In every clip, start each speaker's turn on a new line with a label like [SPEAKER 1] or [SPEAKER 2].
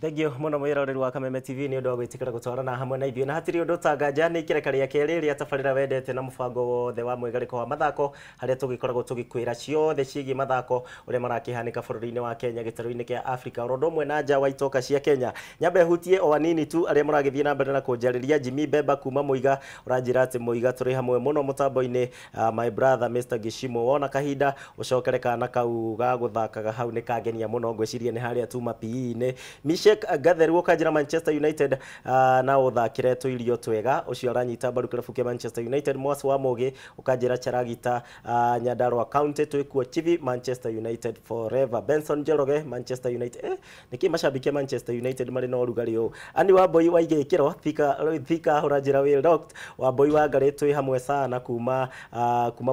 [SPEAKER 1] Thank you muno mwiroreri wa Kameme TV ni undu wa gwitikira gutwarana hamwe na ithuĩ na hatiri undu tanganja ni ikereka ria keri ria tabarĩra wendete na mubango wothe wa Mwigariko wa Mathako haria tugikoragwo tugikwira ciothe ciĩgiĩ mathako uria marakihanika bũrũri-inĩ wa Kenya gĩtarũ-inĩ kia Africa oro ũndũ ũmwe na nja wa itoka cia Kenya. Nyambe hutie o anini tu aria mũragĩthiĩ na mbere na kũnjarĩria Jimmy Bemba kuma Mwiga ũranjĩra atĩ Mwiga tũrĩ hamwe mũno mũtambo-inĩ my brother Mr Gishimo wona kahinda ũcokere kana kau ga gũthakaga hau nĩ kangenia mũno ngwĩciria nĩ harĩa tuma PE-inĩ Gatheru ukajira Manchester United na uthakire tuirio twega ucio aranyita mbaru kirabu kia Manchester United Mwasi wa Mogi ukajira Charagita Nyandarua County twikuo chivi Manchester United forever Benson Jeroge Manchester United niki mashabiki Manchester United mari no rugari u ani wa boy wa igikiro thika urajira we locked wa boy wa ngari twi hamwe sana kuma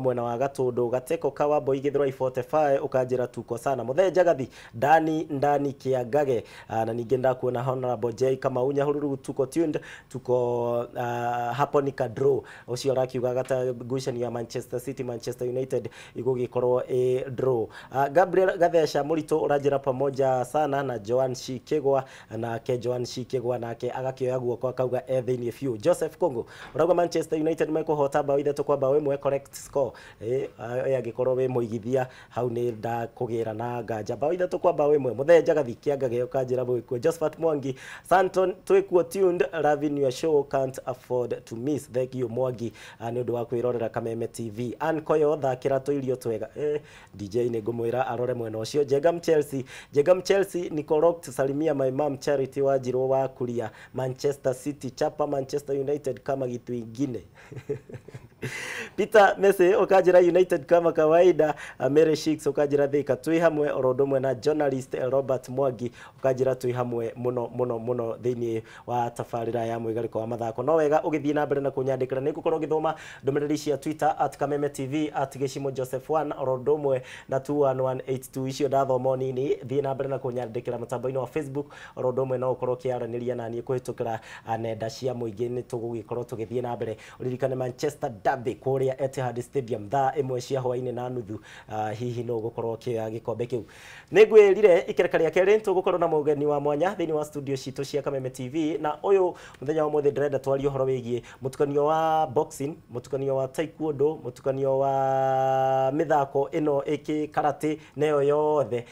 [SPEAKER 1] mwena wa Gatundu gateko ka wa boy githiro 45 ukajira tuko sana muthenja gathi ndani kia ngage na ninge kuona honorable J kama unya hururu tuko tuned tuko hapo ni draw ucio rakiuga gata gucani ya Manchester City Manchester United igugikorwo draw Gabriel Gathesha Murito urajira pamoja sana na Joan Shikegwa na ke Joan Shikegwa nake agakioya guoko akauga thini few Joseph Kongo urauga Manchester United mekuhota bao ithatũ kwa bao ĩmwe correct score agikorwo we muigithia hau ni nda kugira na nganja bao ithatũ kwa bao ĩmwe muthenja gathi kiangage ukajira bwiko Josephat Mwangi Santon twikuo tuned loving your show can't afford to miss thank you Mwangi ni undu wa kwirorera Kameme TV Ankoyo thakira tuirio twega DJ ni ngumwira arore mwena ucio Jegam Chelsea ni correct salimia my mom Charity Wajiro wa kuria Manchester City chapa Manchester United kama gitu ingine Peter Mese ukajira United kama kawaida Mary Shicks ukajira thika twi hamwe orodomwe na journalist Robert Mwangi ukajira twi hamwe muno thini wa tafarira ya Mwigariko wa Mathako no wega ugithii na mbere na kunyandikira ni gukorwo githoma ndomereri cia Twitter @Kameme TV @Gishimo Joseph 1 orodomwe na 21182 icio ndathoma nini thii na mbere na kunyandikira mutambo-ini wa Facebook orodomwe no ukorwo kiaraniria nani kuhitukira nenda cia muingi ni tugugikorwo tugithii na mbere uririkane Manchester Derby kuria Etihad Stadium thaa imwe cia hwaini na nuthu hihi no gukorwo kioya gikombe kiu nigwirire ikereka ria keri tugukorwo na mugeni wa mwanya thini wa studio citu cia Kameme TV na uyu muthenya wa mothe ndrenda twari uhoro wigie mutukanio wa boxing mutukanio wa taekwondo mutukanio wa mithako ino iki karate neyo yothe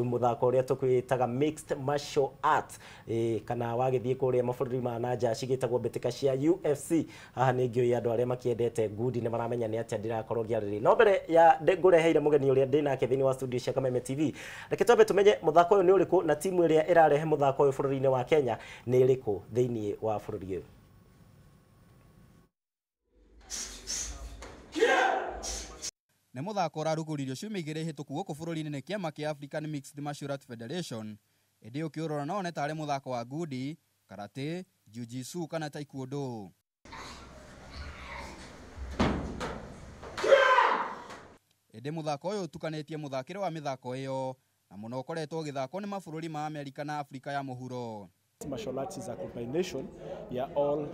[SPEAKER 1] muthako uria tukwitaga mixed martial arts kana wagithie kuria mabũrũri ma nanja cigitagwo mbitika cia UFC haha ni ngio andu aria makiendete good ni maramenya ni atia ndirakorwo ngiariri no mbere ya ngureheire mugeni uria ndina ke thini wa studio cia Kameme TV reke twambe tumenye muthako uyu ni uriku na timu iria irarehe muthako uyu bũrũri-inĩ wa Kenya ni iriku thini wa bũrũri uyu
[SPEAKER 2] nĩ muthako ũrarugũririo ciumia igĩrĩ hĩtũku gũkũ bũrũri-inĩ nĩ kĩama kĩa African Mixed Martial Arts Federation ĩndĩ ũkĩũrora no one tarĩ muthako wa ngudi karate jiu-jitsu kana taekwondo ĩndĩ muthako ũyũ ũtukanĩtie mũthakĩre wa mĩthako ĩyo na mũno ũkoretwo ũgĩthakwo nĩ mabũrũri ma Amerika na Afrika ya mũhuro.
[SPEAKER 3] Martial arts is a combination ya all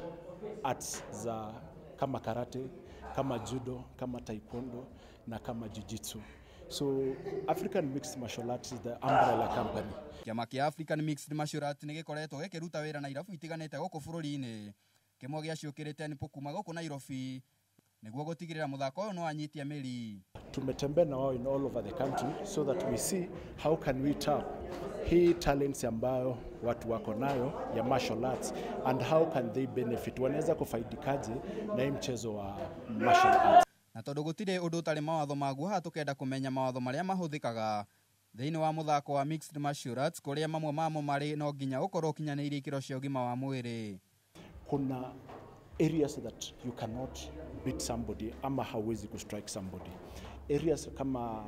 [SPEAKER 3] arts za kama karate, kama judo, kama taekwondo na kama jiu-jitsu. So African Mixed Martial Arts is the umbrella company.
[SPEAKER 2] Kĩama kĩa African Mixed Martial Arts nĩ gĩkoretwo gĩkĩruta wĩra na irabu itiganĩte gũkũ bũrũri-inĩ. Kĩmwe gĩaciũkĩrĩte nĩ kuma gũkũ Nairobi nĩguo gũtigĩrĩra muthako ũyũ no anyitia mĩri.
[SPEAKER 3] Tumetembea na wao in all over the country so that we see how can we tap hii talents ambayo watu wako nayo ya martial arts and how can they benefit, wanaweza kufaidikaje na hii mchezo wa martial arts.
[SPEAKER 2] Na tondũ gũtirĩ ũndũ ũtarĩ mawatho maguo haha tũkenda kũmenya mawatho marĩa mahũthĩkaga thĩinĩ wa muthako wa mixed martial arts kũrĩa mamwe mamo marĩ no nginya ũkorwo ũkinyanĩirie ikĩro cia ũgima wa mwĩrĩ.
[SPEAKER 3] Kuna areas that you cannot beat somebody ama hawezi kustrike somebody. Areas kama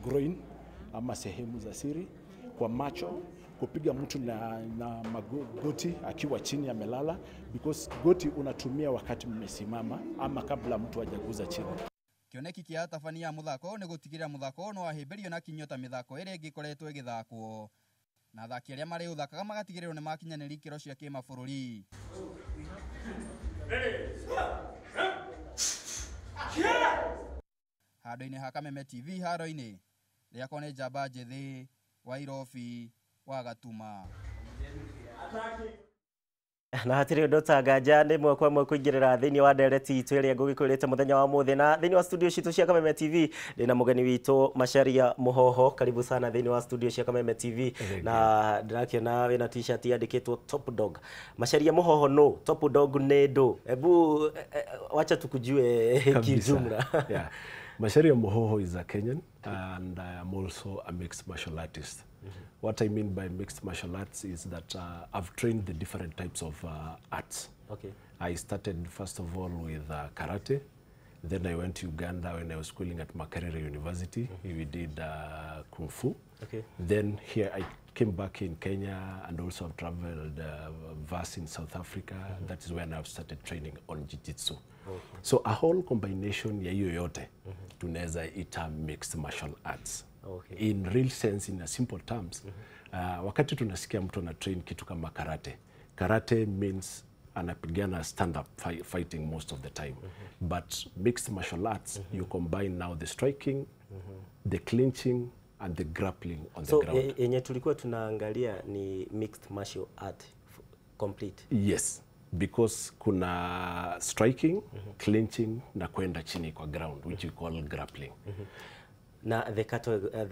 [SPEAKER 3] groin ama sehemu za siri, kwa macho, kupiga mtu na magoti akiwa chini amelala, because goti unatumia wakati mmesimama ama kabla mtu hajaguza chini.
[SPEAKER 2] Kĩoneki kĩa atabania ya muthako nĩ gũtigĩrĩra muthako no ahĩmbĩrio na kinyota mĩthako ĩrĩa ĩngĩ ĩkoretwo ĩgĩthakwo na athaki arĩa marĩ ũthakaga magatigĩrĩrwo nĩ makinyanĩria ikĩro cia kĩmabũrũri. Handũ-inĩ ha Kameme TV haro-inĩ rĩakwa nĩ njamba njĩthĩ Wairobi wa Gatuma.
[SPEAKER 1] Na hatiri ndo tagaja ni mwe kwa mwe kuingirira thiini wa ndereti itu iria ngugikurite muthenya wa muthi na thiini wa studio citu cia Kameme TV ndina mugeni witu Macharia Muhoho. Karibu sana thiini wa studio cia Kameme TV. Na ndirakiona wina t-shirt yandikitwo Top Dog. Macharia Muhoho no Top Dog ne ndo ebu wacha tukujue kijumla.
[SPEAKER 3] Yeah. Macharia Muhoho is a Kenyan and I am also a mixed martial artist. What I mean by mixed martial arts is that I've trained the different types of arts.
[SPEAKER 1] Okay.
[SPEAKER 3] I started first of all with karate. Then I went to Uganda when I was schooling at Makerere University. We did Kung Fu.
[SPEAKER 1] Okay.
[SPEAKER 3] Then here I came back in Kenya and also I've traveled vast in South Africa. That is when I've started training on Jiu-Jitsu. Okay. So a whole combination ya hiyo yote tunaweza ita mixed martial arts. Okay. In real sense, in a simple terms, wakati tunasikia mtu ana train kitu kama karate. Karate means anapigana stand-up fighting most of the time. But mixed martial arts, you combine now the striking, the clinching, and the grappling on the ground.
[SPEAKER 1] So, yenye tulikuwa tunaangalia ni mixed martial art complete? Yes.
[SPEAKER 3] Because kuna striking, clinching, na kwenda chini kwa ground, which we call grappling.
[SPEAKER 1] Na the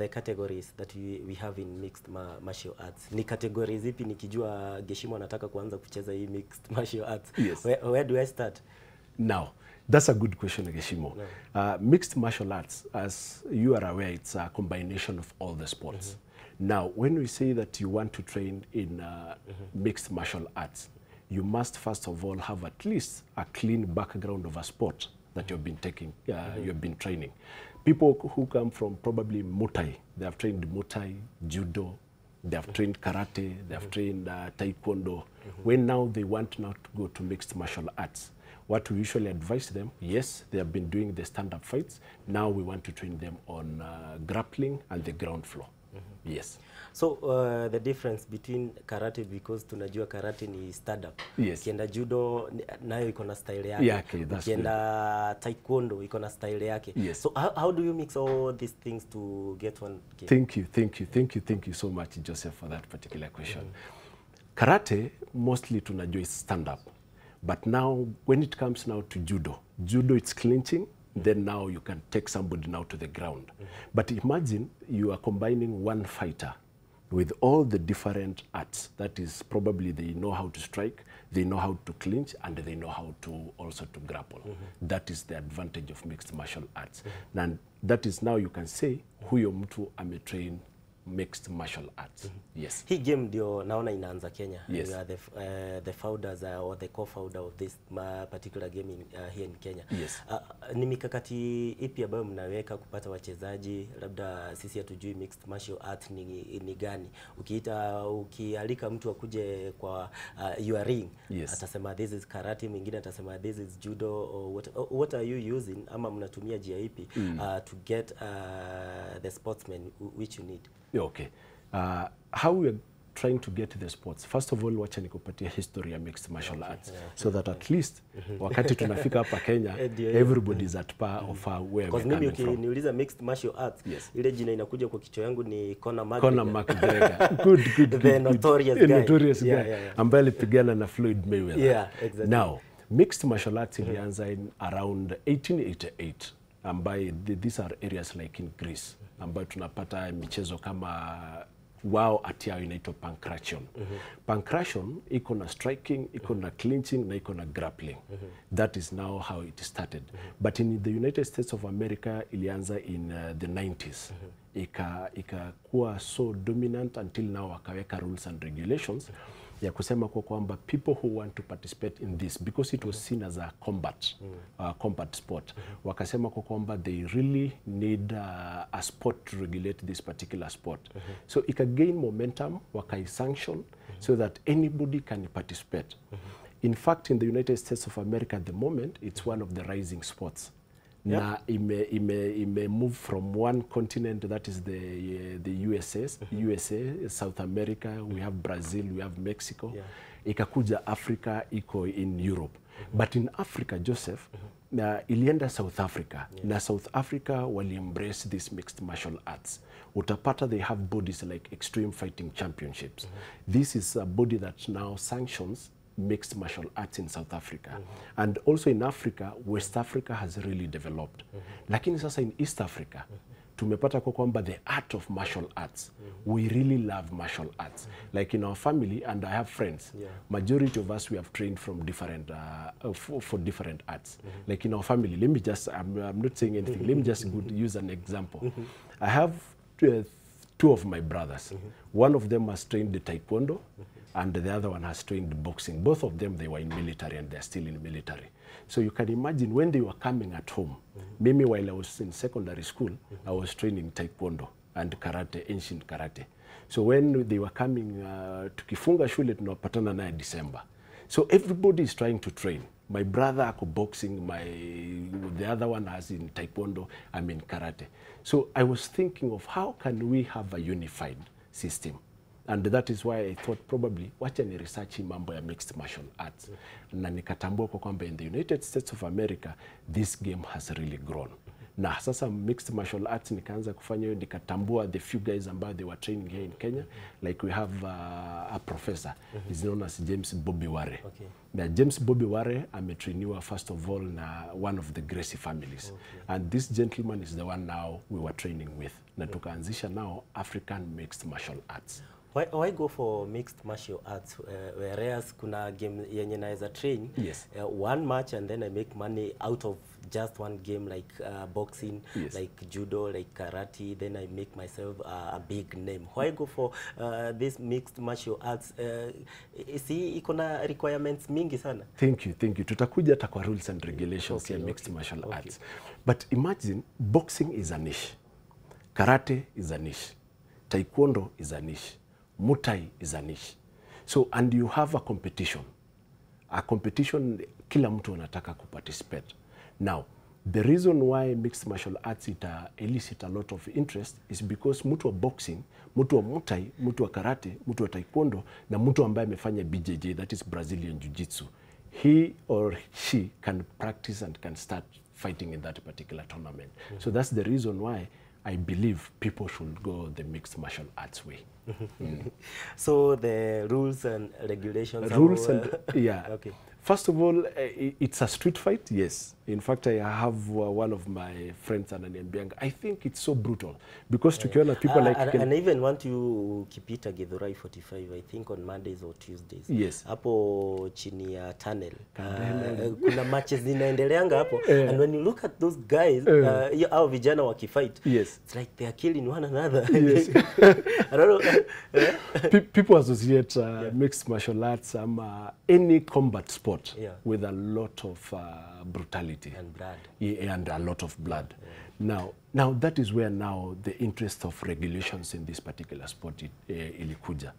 [SPEAKER 1] categories that we have in mixed martial arts ni categories ipi? Nikijua Geshimo anataka kuanza kucheza hii mixed martial arts.
[SPEAKER 3] Yes.
[SPEAKER 1] Where do I start?
[SPEAKER 3] Now, that's a good question, Geshimo. No. Mixed martial arts, as you are aware, it's a combination of all the sports. Now, when we say that you want to train in mixed martial arts, you must first of all have at least a clean background of a sport that you've been taking, you've been training. People who come from probably Muay Thai, they have trained Muay Thai, Judo, they have trained Karate, they have trained Taekwondo. When now they want now to go to mixed martial arts, what we usually advise them, yes, they have been doing the stand-up fights. Now we want to train them on grappling and the ground floor. Yes.
[SPEAKER 1] So the difference between karate, because tunajua karate ni stand-up.
[SPEAKER 3] Yes.
[SPEAKER 1] Kienda judo nayo iko na style yake.
[SPEAKER 3] Yeah, okay, that's
[SPEAKER 1] Kienda taekwondo iko na style yake.
[SPEAKER 3] Yes.
[SPEAKER 1] So how do you mix all these things to get one game?
[SPEAKER 3] Thank you so much, Joseph, for that particular question. Karate, mostly tunajua is stand-up. But now, when it comes now to judo it's clinching. Then now you can take somebody now to the ground. But imagine you are combining one fighter with all the different arts. That is probably they know how to strike, they know how to clinch, and they know how to also to grapple. That is the advantage of mixed martial arts. And that is now you can say huyo mtu ametrain mixed martial arts. Yes.
[SPEAKER 1] Hii game ndio naona inaanza Kenya.
[SPEAKER 3] Yes.
[SPEAKER 1] You are the founders or the co-founder of this particular game here in Kenya.
[SPEAKER 3] Yes.
[SPEAKER 1] Ni mikakati ipi ambayo mnaweka kupata wachezaji? Labda sisi hatujui mixed martial art ni gani. Ukialika mtu akuje kwa your ring,
[SPEAKER 3] yes,
[SPEAKER 1] atasema this is karate, mwingine atasema this is judo, or what are you using, ama mnatumia njia ipi to get the sportsmen which you need?
[SPEAKER 3] Okay. How we are trying to get the sports. First of all, wacha nikupatia history ya mixed martial arts, so that at least wakati tunafika hapa Kenya, everybody is at par of where we are coming from.
[SPEAKER 1] Because mimi ukiniuliza mixed martial arts,
[SPEAKER 3] yes,
[SPEAKER 1] ile jina inakuja kwa kichwa yangu ni Conor
[SPEAKER 3] McGregor. Good.
[SPEAKER 1] The notorious guy.
[SPEAKER 3] Notorious guy. Ambaye alipigana na Floyd Mayweather.
[SPEAKER 1] Yeah, exactly.
[SPEAKER 3] Now, mixed martial arts ilianza in around 1888. Ambaye these are areas like in Greece. Ambayo tunapata michezo kama wao ati yao inaitwa pankration. Pankration iko na striking, iko na clinching, na iko na grappling. That is now how it started. But in the United States of America ilianza in the 90s. Ikakuwa so dominant until now wakaweka rules and regulations ya kusema kwa kwamba people who want to participate in this, because it was seen as a combat sport, wakasema kwa kwamba they really need a sport to regulate this particular sport. So it can gain momentum, wakai-sanction, so that anybody can participate. In fact, in the United States of America at the moment, it's one of the rising sports. Yeah. Na ime move from one continent, that is the USA, South America, we have Brazil, we have Mexico. Yeah. Ikakuja Africa, iko in Europe. But in Africa, Joseph, ilienda South Africa. Na South Africa wali embrace this mixed martial arts. Utapata they have bodies like Extreme Fighting Championships. This is a body that now sanctions mixed martial arts in South Africa. And also in Africa, West Africa has really developed. Lakini sasa in East Africa, tumepata kwa kwamba the art of martial arts. We really love martial arts. Like in our family, and I have friends, majority of us, we have trained from different, for different arts. Like in our family, let me just, I'm not saying anything, let me just use an example. I have two of my brothers. One of them has trained the taekwondo, and the other one has trained boxing. Both of them, they were in military, and they're still in military. So you can imagine when they were coming at home, maybe while I was in secondary school, I was training taekwondo and karate, ancient karate. So when they were coming, tukifunga shule tunapatana naye December. So everybody is trying to train. My brother ako boxing, the other one has in taekwondo, I'm in karate. So I was thinking of how can we have a unified system? And that is why I thought probably wacha ni research mambo ya mixed martial arts. Na nikatambua kwa kwamba in the United States of America, this game has really grown. Na sasa mixed martial arts nikaanza kufanya hiyo, nikatambua the few guys ambao they were training here in Kenya. Like we have a professor, he's known as James Bobby Ware. Na James Bobby Ware ametrainiwa first of all na one of the Gracie families. And this gentleman is the one now we were training with. Na tukaanzisha now African mixed martial arts.
[SPEAKER 1] Why go for mixed martial arts, whereas kuna game yenye naweza train one match and then I make money out of just one game, like boxing, like judo, like karate, then I make myself a big name. Why go for this mixed martial arts? See, ikona requirements mingi sana.
[SPEAKER 3] Thank you. Tutakuja hata kwa rules and regulations ya mixed martial arts. But imagine, boxing is a niche, karate is a niche, taekwondo is a niche, Muay Thai is a niche. So, and you have a competition. A competition, kila mtu anataka kuparticipate. Now, the reason why mixed martial arts elicit a lot of interest is because mtu wa boxing, mtu wa Muay Thai, mtu wa karate, mtu wa taekwondo, na mtu ambaye amefanya BJJ, that is Brazilian Jiu-Jitsu, he or she can practice and can start fighting in that particular tournament. So that's the reason why I believe people should go the mixed martial arts way.
[SPEAKER 1] So the rules and regulations.
[SPEAKER 3] Okay. First of all, it's a street fight, yes. In fact, I have one of my friends ananiambianga, I think it's so brutal because tukiona people like
[SPEAKER 1] and I even want to keep it a Githurai 45, I think on Mondays or Tuesdays.
[SPEAKER 3] Yes.
[SPEAKER 1] Hapo chini ya tunnel. Kuna matches zinaendeleanga hapo. And when you look at those guys, hao vijana wakifight, it's like they are killing one another.
[SPEAKER 3] Yes.
[SPEAKER 1] I don't know.
[SPEAKER 3] People associate mixed martial arts any combat sport with a lot of brutality
[SPEAKER 1] and blood.
[SPEAKER 3] And a lot of blood. Now that is where now the interest of regulations in this particular sport ilikuja.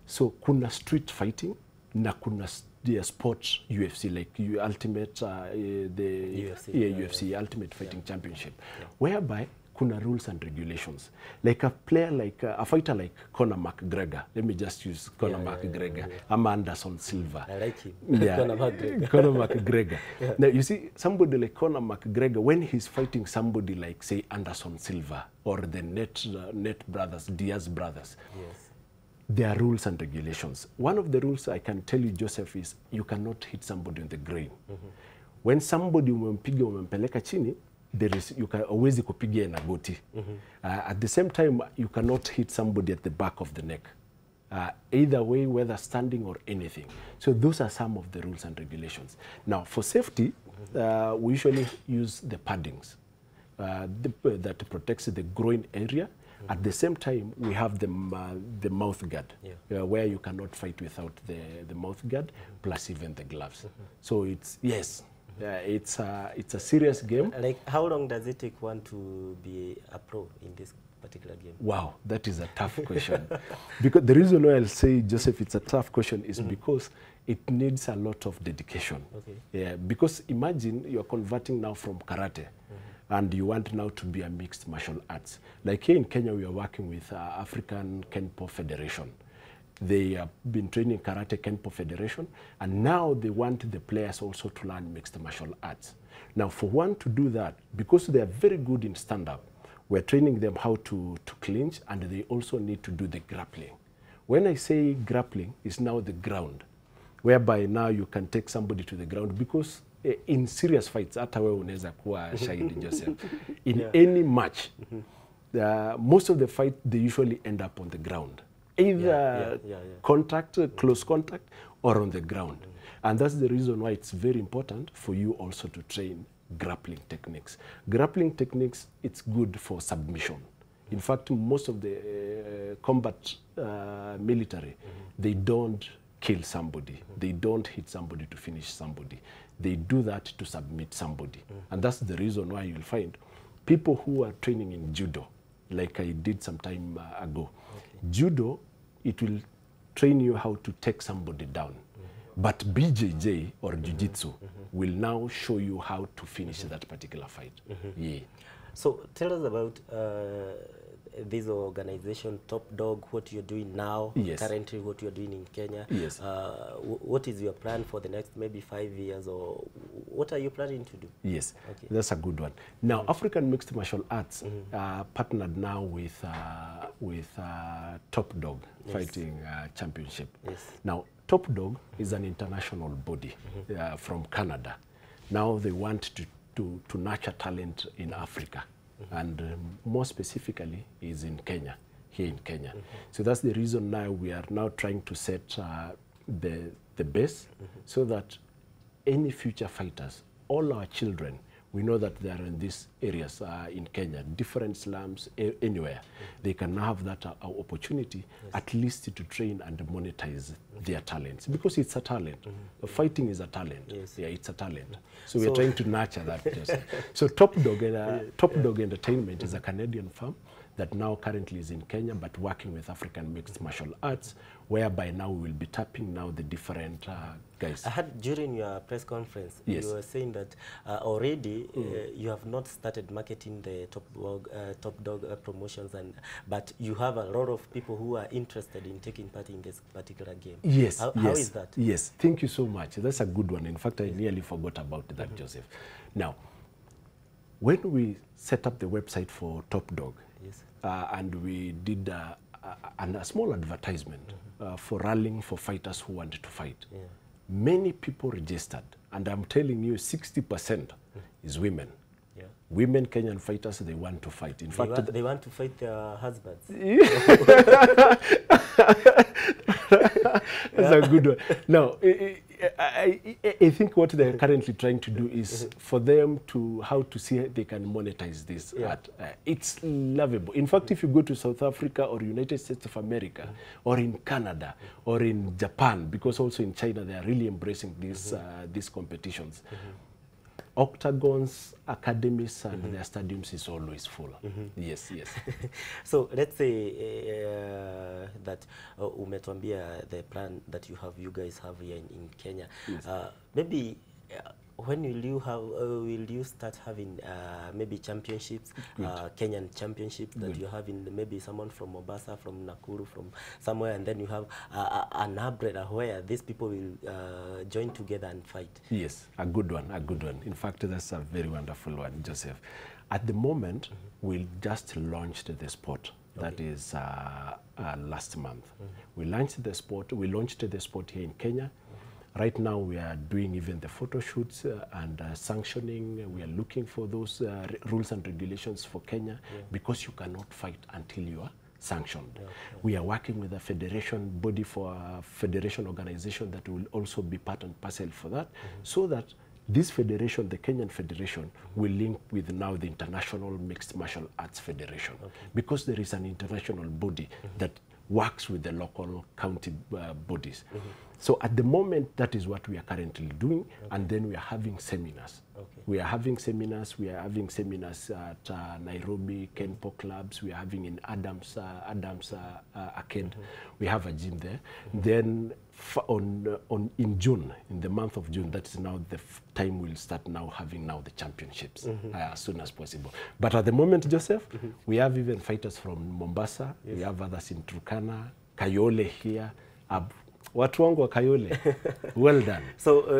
[SPEAKER 3] So kuna street fighting na kuna the sport UFC, like ultimate the UFC Ultimate Fighting Championship, whereby kuna rules and regulations. Like a player, like a fighter like Conor McGregor. Let me just use Conor McGregor. I'm Anderson Silva.
[SPEAKER 1] I like him.
[SPEAKER 3] Conor McGregor. Conor McGregor. Now you see somebody like Conor McGregor, when he's fighting somebody like say Anderson Silva or the Net brothers, Diaz brothers. There are rules and regulations. One of the rules I can tell you, Joseph, is you cannot hit somebody on the grain. When somebody umempiga umempeleka chini, you can always kupigia na goti. At the same time, you cannot hit somebody at the back of the neck. Either way, whether standing or anything. So those are some of the rules and regulations. Now, for safety, we usually use the paddings that protects the groin area. At the same time, we have the mouth guard, where you cannot fight without the mouth guard, plus even the gloves. So it's, it's a serious game.
[SPEAKER 1] Like, how long does it take one to be a pro in this particular game?
[SPEAKER 3] Wow, that is a tough question. Because the reason why I'll say, Joseph, it's a tough question is because it needs a lot of dedication. Because imagine you're converting now from karate and you want now to be a mixed martial arts. Like here in Kenya, we are working with African Kenpo Federation. They have been training Karate Kenpo Federation, and now they want the players also to learn mixed martial arts. Now, for one to do that, because they are very good in stand-up, we're training them how to clinch, and they also need to do the grappling. When I say grappling, it's now the ground, whereby now you can take somebody to the ground, because in serious fights, hata wewe unaweza kuwa shahidi Joseph, in any match, most of the fight, they usually end up on the ground. Either contact, close contact, or on the ground. And that's the reason why it's very important for you also to train grappling techniques. Grappling techniques, it's good for submission. In fact, most of the combat military, they don't kill somebody. They don't hit somebody to finish somebody. They do that to submit somebody. And that's the reason why you'll find people who are training in judo, like I did some time ago. Judo, it will train you how to take somebody down. But BJJ or Jiu-Jitsu will now show you how to finish that particular fight. Yeah.
[SPEAKER 1] So tell us about this organization, Top Dog, what you're doing now, currently what you're doing in Kenya. What is your plan for the next maybe 5 years, or what are you planning to do?
[SPEAKER 3] Yes, that's a good one. Now, African Mixed Martial Arts partnered now with Top Dog Fighting Championship. Now, Top Dog is an international body from Canada. Now they want to nurture talent in Africa. And more specifically is in Kenya, here in Kenya. So that's the reason now we are now trying to set the base so that any future fighters, all our children, we know that they are in these areas in Kenya, different slums, anywhere. They can now have that opportunity at least to train and monetize their talents, because it's a talent. Fighting is a talent. Yeah, it's a talent. So we're trying to nurture that. So Top Dog Entertainment is a Canadian firm that now currently is in Kenya, but working with African Mixed Martial Arts, whereby now we will be tapping now the different guys. I
[SPEAKER 1] heard during your press conference, you were saying that already you have not started marketing the Top Dog promotions, but you have a lot of people who are interested in taking part in this particular game.
[SPEAKER 3] Yes.
[SPEAKER 1] How is that?
[SPEAKER 3] Yes, thank you so much. That's a good one. In fact, I nearly forgot about that, Joseph. Now, when we set up the website for Top Dog, and we did a small advertisement for rallying for fighters who wanted to fight. Many people registered, and I'm telling you, 60% is women. Women Kenyan fighters, they want to fight. In fact,
[SPEAKER 1] they want to fight their husbands.
[SPEAKER 3] That's a good one. Now, I think what they're currently trying to do is for them to how to see how they can monetize this art. It's lovable. In fact, if you go to South Africa or United States of America or in Canada or in Japan, because also in China they are really embracing these competitions. Octagons, academies, and their stadiums is always full. Yes.
[SPEAKER 1] So let's say that umetuambia the plan that you guys have here in Kenya. Maybe when will you start having maybe championships, Kenyan championships that you have in maybe someone from Mombasa, from Nakuru, from somewhere, and then you have an umbrella where these people will join together and fight? Yes,
[SPEAKER 3] a good one. In fact, that's a very wonderful one, Joseph. At the moment, we just launched the sport. That is last month. We launched the sport. We launched the sport here in Kenya. Right now, we are doing even the photo shoots and sanctioning. We are looking for those rules and regulations for Kenya, because you cannot fight until you are sanctioned. We are working with a federation body for a federation organization that will also be part and parcel for that, so that this federation, the Kenyan Federation, will link with now the International Mixed Martial Arts Federation, because there is an international body that works with the local county bodies. So at the moment, that is what we are currently doing, and then we are having seminars. We are having seminars at Nairobi, Kenpo clubs. We are having in Adams Arcade. We have a gym there. Then in June, in the month of June, that is now the time we'll start now having now the championships as soon as possible. But at the moment, Joseph, we have even fighters from Mombasa. We have others in Turkana, Kayole here. Watu wangu wa Kayole. Well done.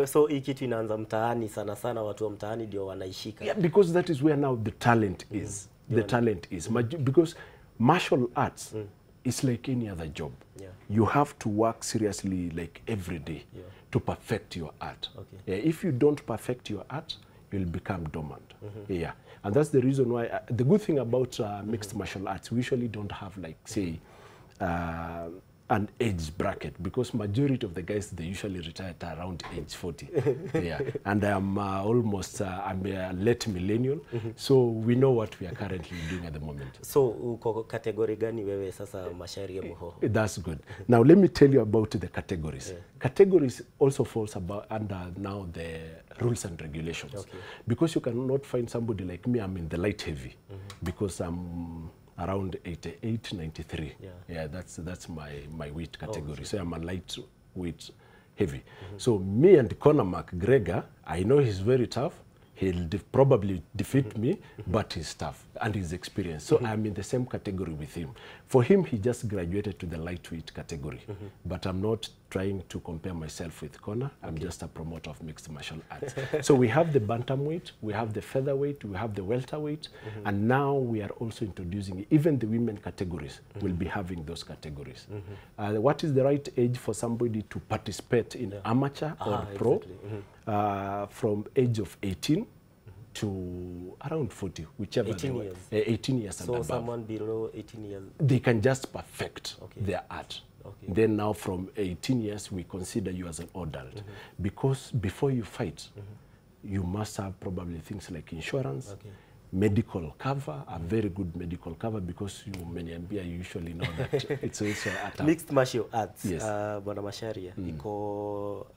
[SPEAKER 1] So hii kitu inaanza mtaani sana watu wa mtaani ndio wanaishika.
[SPEAKER 3] Yeah, because that is where now the talent is. The talent is. Because martial arts is like any other job.
[SPEAKER 1] Yeah.
[SPEAKER 3] You have to work seriously like every day to perfect your art.
[SPEAKER 1] Okay.
[SPEAKER 3] Yeah, if you don't perfect your art, you'll become dormant. Yeah, and that's the reason why the good thing about mixed martial arts, we usually don't have like say an age bracket, because majority of the guys, they usually retire at around age 40. Yeah, and I'm almost I'm a late millennial, so we know what we are currently doing at the moment.
[SPEAKER 1] So uko category gani wewe sasa Mashari ya Muhoho?
[SPEAKER 3] That's good. Now let me tell you about the categories. Categories also falls under now the rules and regulations. Okay. Because you cannot find somebody like me, I'm in the light heavy, because I'm around 88, 93. Yeah, that's my weight category. Okay. So I'm a lightweight heavy. So me and Conor McGregor, I know he's very tough. He'll probably defeat me, but he's tough and he's experienced. So I'm in the same category with him. For him, he just graduated to the lightweight category. But I'm not trying to compare myself with Conor. I'm just a promoter of mixed martial arts. So we have the bantamweight, we have the featherweight, we have the welterweight, and now we are also introducing even the women categories. Will be having those categories. What is the right age for somebody to participate in amateur or pro? Exactly. From age of 18 to around 40, whichever
[SPEAKER 1] 18 years.
[SPEAKER 3] 18 years and above.
[SPEAKER 1] So someone below 18 years?
[SPEAKER 3] They can just perfect their art.
[SPEAKER 1] Okay.
[SPEAKER 3] Then now from 18 years, we consider you as an adult. Because before you fight, you must have probably things like insurance, medical cover, a very good medical cover, because you usually know that it's also at
[SPEAKER 1] mixed martial arts.
[SPEAKER 3] Yes.
[SPEAKER 1] Bwana Masharia, iko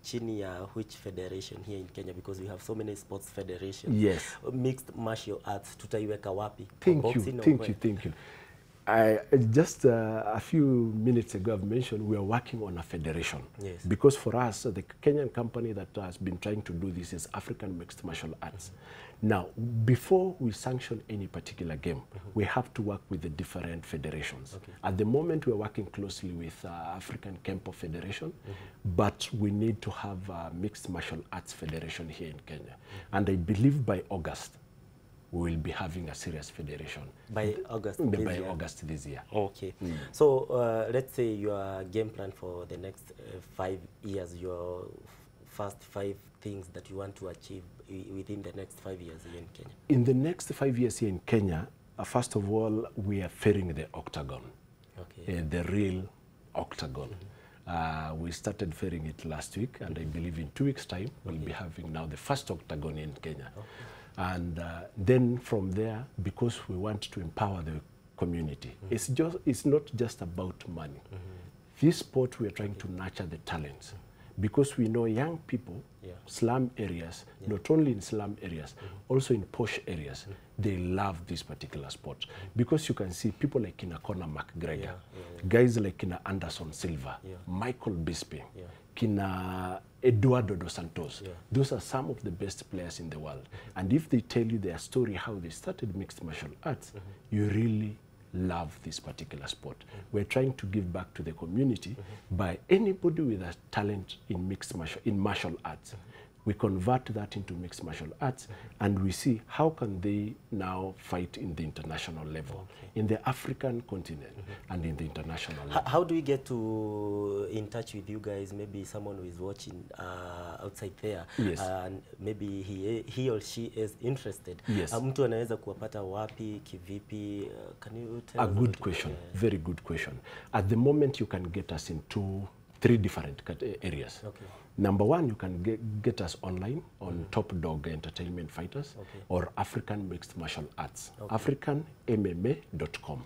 [SPEAKER 1] chini ya which federation here in Kenya, because we have so many sports federations?
[SPEAKER 3] Yes.
[SPEAKER 1] Mixed martial arts, tutaiweka wapi?
[SPEAKER 3] Thank you. I just a few minutes ago I've mentioned we are working on a federation. Yes. Because for us, the Kenyan company that has been trying to do this is African Mixed Martial Arts. Now, before we sanction any particular game, we have to work with the different federations. Okay. At the moment, we're working closely with African Kempo Federation, but we need to have a Mixed Martial Arts Federation here in Kenya. And I believe by August, we will be having a serious federation. By August this year.
[SPEAKER 1] Okay. So let's say your game plan for the next 5 years, your first 5 things that you want to achieve within the next 5 years here in Kenya.
[SPEAKER 3] In the next 5 years here in Kenya, first of all, we are fairing the octagon. Okay. The real octagon. We started fairing it last week, and I believe in 2 weeks' time, we'll be having now the first octagon in Kenya. Okay. And then from there, because we want to empower the community, it's not just about money. This sport, we are trying to nurture the talents, because we know young people, slum areas, not only in slum areas, also in posh areas, they love this particular sport. Because you can see people like Conor McGregor, guys like Anderson Silva, Michael Bisping, Kina Eduardo dos Santos. Those are some of the best players in the world. And if they tell you their story, how they started mixed martial arts, you really love this particular sport. We're trying to give back to the community by anybody with a talent in martial arts. We convert that into mixed martial arts, and we see how can they now fight in the international level, in the African continent, and in the international level.
[SPEAKER 1] How do we get in touch with you guys? Maybe someone who is watching outside there, and maybe he or she is interested.
[SPEAKER 3] Yes.
[SPEAKER 1] Mtu anaweza kuwapata wapi, kivipi? Can you tell us?
[SPEAKER 3] A good question, very good question. At the moment, you can get us in 3 different areas. Okay. Number 1, you can get us online on Top Dog Entertainment Fighters or African Mixed Martial Arts, africanmma.com.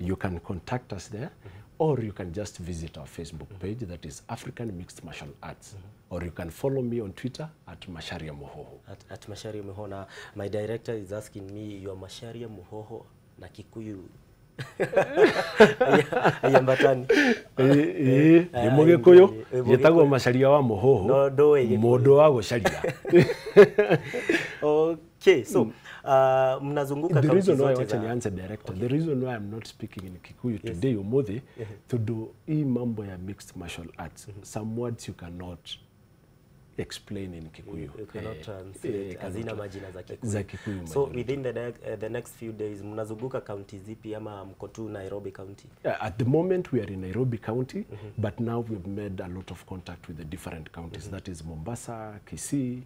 [SPEAKER 3] You can contact us there, or you can just visit our Facebook page, that is African Mixed Martial Arts. Or you can follow me on Twitter at Masharia Muhoho.
[SPEAKER 1] At Masharia Muhoho. My director is asking me, you are Masharia Muhoho na Kikuyu. Ayambatani.
[SPEAKER 3] Mwigariko yetagwo Masharia wa Muhoho. Modo wa gusharia.
[SPEAKER 1] Okay. Okay, so mnazunguka
[SPEAKER 3] the reason why
[SPEAKER 1] zote
[SPEAKER 3] I answer director, the reason why I'm not speaking in Kikuyu today, Umuthi, to do hii mambo ya mixed martial arts, some words you cannot explain in Kikuyu.
[SPEAKER 1] You cannot translate hazina majina
[SPEAKER 3] za Kikuyu.
[SPEAKER 1] So within the next few days mnazunguka county zipi ama mko tu Nairobi County?
[SPEAKER 3] At the moment we are in Nairobi County, but now we've made a lot of contact with the different counties. That is Mombasa, Kisii,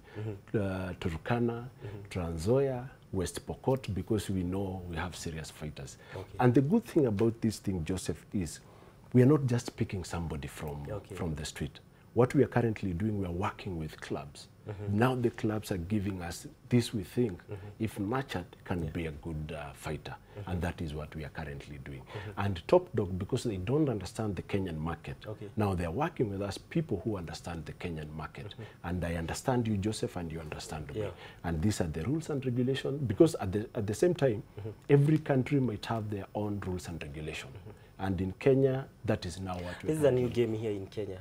[SPEAKER 3] Turkana, Trans Nzoia, West Pokot, because we know we have serious fighters. Okay. And the good thing about this thing, Joseph, is we are not just picking somebody from the street. What we are currently doing, we are working with clubs. Now the clubs are giving us this, we think, if nurtured, can be a good fighter. And that is what we are currently doing. And Top Dog, because they don't understand the Kenyan market, now they are working with us, people who understand the Kenyan market. And I understand you, Joseph, and you understand me. And these are the rules and regulations, because at the same time, every country might have their own rules and regulations. And in Kenya, that is now what we
[SPEAKER 1] This is a new game here in Kenya.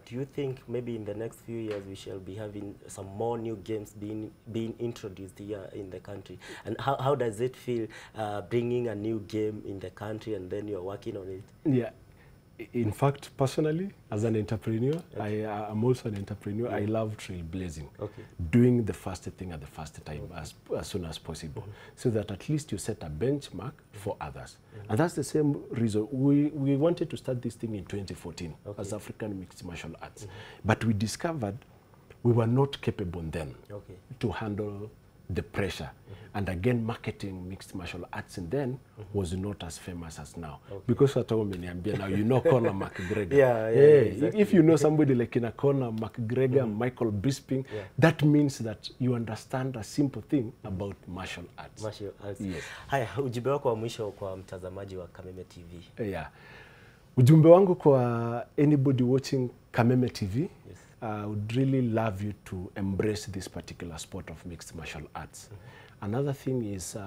[SPEAKER 1] Do you think maybe in the next few years we shall be having some more new games being introduced here in the country? And how does it feel bringing a new game in the country and then you're working on it?
[SPEAKER 3] Yeah. In fact, personally, as an entrepreneur, I'm also an entrepreneur. I love trailblazing, doing the first thing at the first time as soon as possible, so that at least you set a benchmark for others. And that's the same reason we wanted to start this thing in 2014 as African Mixed Martial Arts. But we discovered we were not capable then to handle the pressure. And again, marketing mixed martial arts and then was not as famous as now. Because at home now, you know Conor McGregor. Exactly. If you know somebody like in a Conor McGregor, Michael Bisping, that means that you understand a simple thing about martial arts.
[SPEAKER 1] Martial arts. Yes. Haya, ujumbe wako wa mwisho kwa mtazamaji wa Kameme TV.
[SPEAKER 3] Yeah. Ujumbe wangu kwa anybody watching Kameme TV, I would really love you to embrace this particular sport of mixed martial arts. Another thing is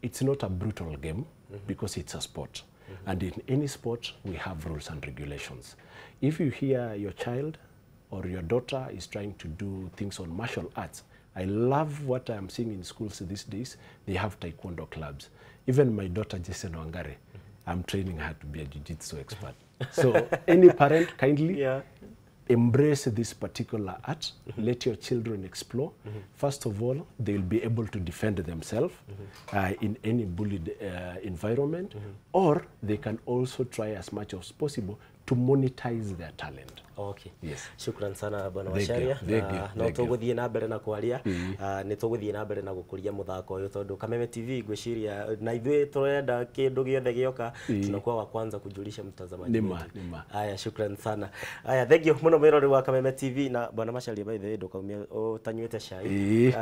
[SPEAKER 3] it's not a brutal game because it's a sport. And in any sport, we have rules and regulations. If you hear your child or your daughter is trying to do things on martial arts, I love what I'm seeing in schools these days. They have taekwondo clubs. Even my daughter, Jason Wangare, I'm training her to be a jiu-jitsu expert. So any parent, kindly embrace this particular art. Let your children explore. First of all, they will be able to defend themselves in any bullied environment, or they can also try as much as possible to monetize their talent.
[SPEAKER 1] Okay. Yes. Shukran sana bwana Washaria. Na tuguthie na mbere na kwaria, ni tuguthie na mbere na gukuria muthako uyu tondu Kameme TV gwiciria na ithuĩ turenda kindu giothe gioka tunakuwa wa kwanza kujulisha mtazamaji.
[SPEAKER 3] Nima.
[SPEAKER 1] Haya, shukran sana. Haya, thank you muno mwirori wa Kameme TV na bwana Washaria by the way ndukaumia utanywete cai.